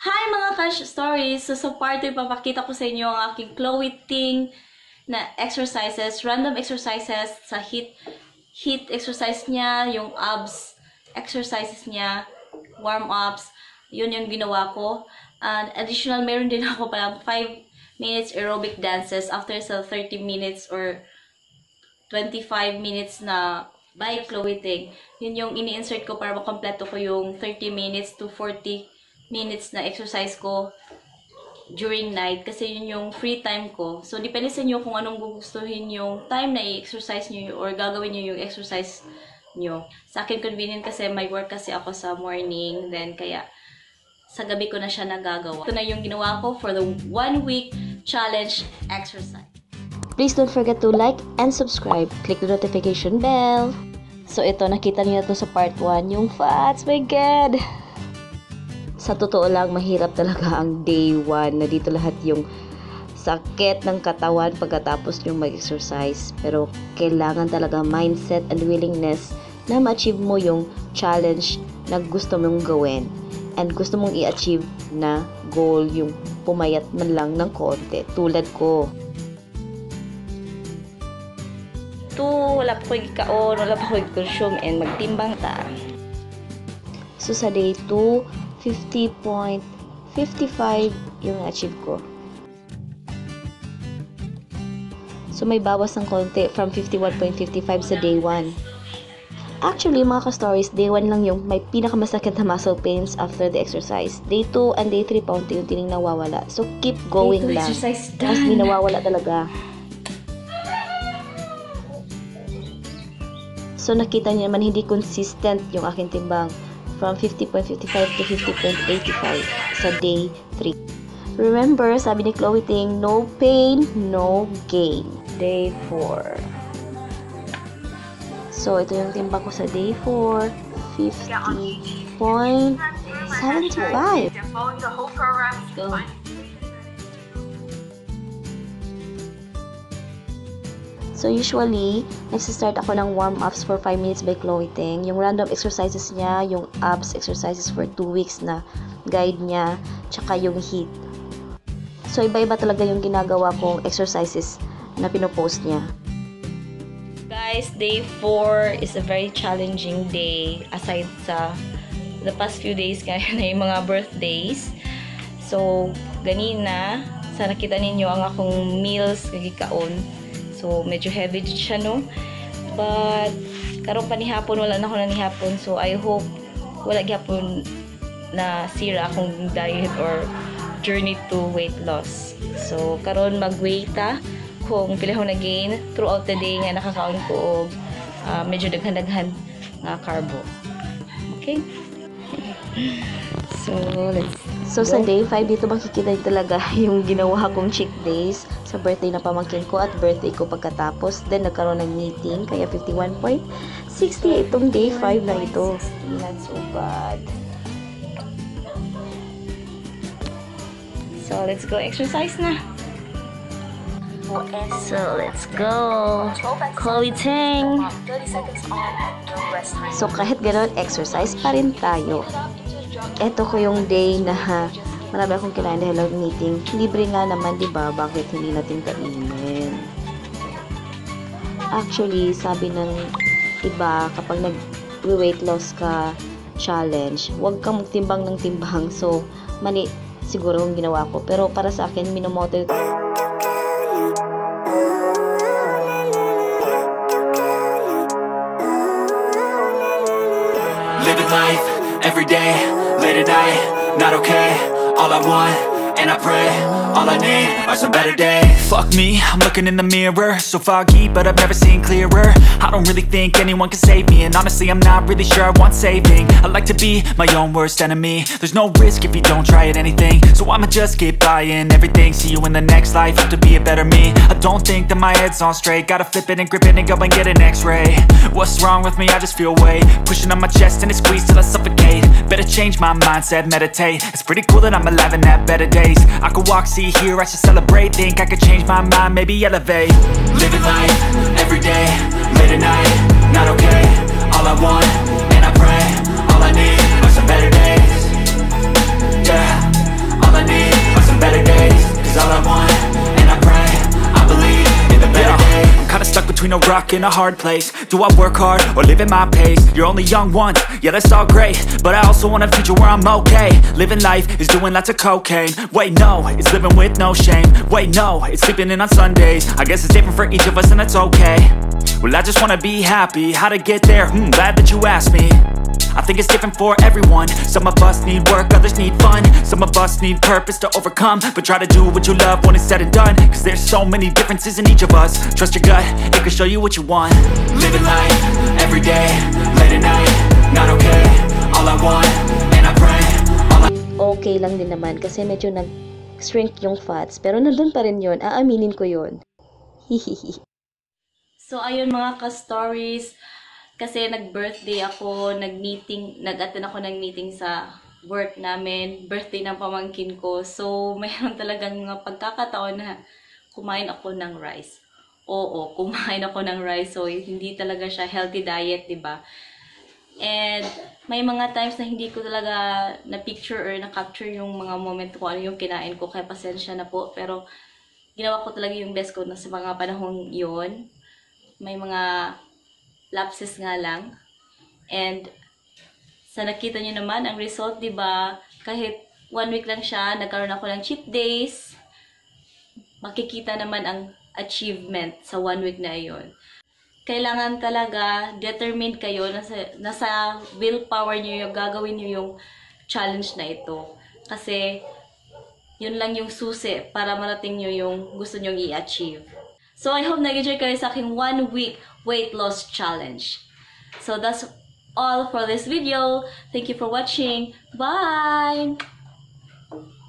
Hi mga Cash Stories! So sa part 2, papakita ko sa inyo ang aking Chloe Ting na exercises, random exercises sa HIIT exercise niya, yung abs exercises niya, warm-ups, yun yung ginawa ko. And additional, meron din ako pala 5 minutes aerobic dances after sa 30 minutes or 25 minutes na by Chloe Ting. Yun yung ini-insert ko para makompleto ko yung 30 minutes to 40 minutes na exercise ko during night kasi yun yung free time ko. So, depende sa inyo kung anong gugustuhin yung time na i-exercise nyo or gagawin nyo yung exercise nyo. Sa akin, convenient kasi may work kasi ako sa morning, then kaya sa gabi ko na siya nagagawa. Ito na yung ginawa ko for the 1 week challenge exercise. Please don't forget to like and subscribe. Click the notification bell. So, ito, nakita niyo na to sa part 1, yung fats. My God! Sa totoo lang, mahirap talaga ang day 1 na dito lahat yung sakit ng katawan pagkatapos yung mag-exercise. Pero kailangan talaga mindset and willingness na ma-achieve mo yung challenge na gusto mong gawin and gusto mong i-achieve na goal, yung pumayat man lang ng konti tulad ko. Wala pa ko ikaon, wala pa ko i-consume and magtimbang ta. So sa day 2, 50.55 yung achieve ko. So may bawas ng konti from 51.55 sa day 1. Actually, mga ka-stories, day 1 lang yung may pinakamasakit na muscle pains after the exercise. Day 2 and day 3 paunti-unti nang nawawala. So keep going lang. Tapos di nawawala talaga. So nakita niyo naman hindi consistent yung aking timbang from 50.55 to 50.85 sa day 3. Remember, sabi ni Chloe Ting, no pain, no gain. Day 4. So, ito yung timbang ko sa day 4, 50.75. Go. So, usually, nagsistart ako ng warm-ups for 5 minutes by Chloe Ting. Yung random exercises niya, yung abs exercises for 2 weeks na guide niya, tsaka yung HIIT. So, iba-iba talaga yung ginagawa kong exercises na pinopost niya. Guys, day 4 is a very challenging day aside sa the past few days kaya na yung mga birthdays. So, ganina, sa nakita ninyo ang akong meals kagikaon. So, medyo heavy siya, no? But, karon pa ni hapon, wala na ako na ni hapon. So, I hope wala gihapon na sira akong diet or journey to weight loss. So, karon mag-weight kung pila ko na-gain throughout the day nga nakakaon ko medyo daghan-daghan nga carbo. Okay? So, sa day 5, dito makikita din talaga yung ginawa kong cheat days sa birthday na pamangkin ko at birthday ko pagkatapos. Then, nagkaroon ng meeting, kaya 51.60 itong day 5 na ito. Not so bad. So, let's go exercise na. So, let's go. Chloe Ting. So, kahit gano'n, exercise pa rin tayo. Ito ko yung day na marami akong kailangan dahil ng meeting. Libre nga naman, di ba? Bakit hindi natin kainin? Actually, sabi ng iba, kapag nag-weight loss ka challenge, huwag kang magtimbang ng timbang. So, mali siguro yung ginawa ko. Pero para sa akin, minomotivate living life every day, late at night, not okay. All I want, and I pray, all I need are some better days. Fuck me, I'm looking in the mirror, so foggy, but I've never seen clearer. I don't really think anyone can save me, and honestly I'm not really sure I want saving. I like to be my own worst enemy. There's no risk if you don't try at anything, so I'ma just keep buying everything. See you in the next life, have to be a better me. I don't think that my head's on straight, gotta flip it and grip it and go and get an x-ray. What's wrong with me? I just feel weight pushing on my chest and it squeezes till I suffocate. Better change my mindset, meditate. It's pretty cool that I'm alive and have better days. I could walk, see, hear, I should celebrate. Think I could change my mind, maybe elevate. Living life, every day, late at night, not okay. All I want, and I pray, all I need are some better days. Yeah. a rock in a hard place. Do I work hard or live at my pace? You're only young once, yeah that's all great, but I also want a future where I'm okay. Living life is doing lots of cocaine. Wait no, it's living with no shame. Wait no, it's sleeping in on Sundays. I guess it's different for each of us and that's okay. Well I just wanna be happy, how to get there? Glad that you asked me. I think it's different for everyone. Some of us need work, others need fun. Some of us need purpose to overcome. But try to do what you love when it's said and done, cause there's so many differences in each of us. Trust your gut, it can show you what you want. Living life, every day, late at night, not okay. All I want, and I pray Okay lang din naman kasi medyo nag-shrink yung fats. Pero nandun pa rin yun. Aaminin ko yun. Hihihi. So, ayun mga ka-stories. Kasi nag-birthday ako, nag-attend ako ng meeting sa work namin. Birthday ng pamangkin ko. So, mayroon talagang mga pagkakataon na kumain ako ng rice. Oo, kumain ako ng rice. So, hindi talaga siya healthy diet, diba? And may mga times na hindi ko talaga na-picture or na-capture yung mga moment ko, ano yung kinain ko, kaya pasensya na po. Pero ginawa ko talaga yung best ko na sa mga panahong yon. May mga lapses nga lang. And sa nakita nyo naman, ang result, diba, kahit 1 week lang siya, nagkaroon ako ng cheat days, makikita naman ang achievement sa 1 week na iyon. Kailangan talaga determined kayo, nasa willpower nyo yung gagawin nyo yung challenge na ito. Kasi yun lang yung susi para marating nyo yung gusto nyo i-achieve. So I hope nag-enjoy kayo sa aking 1 week weight loss challenge. So that's all for this video. Thank you for watching. Bye!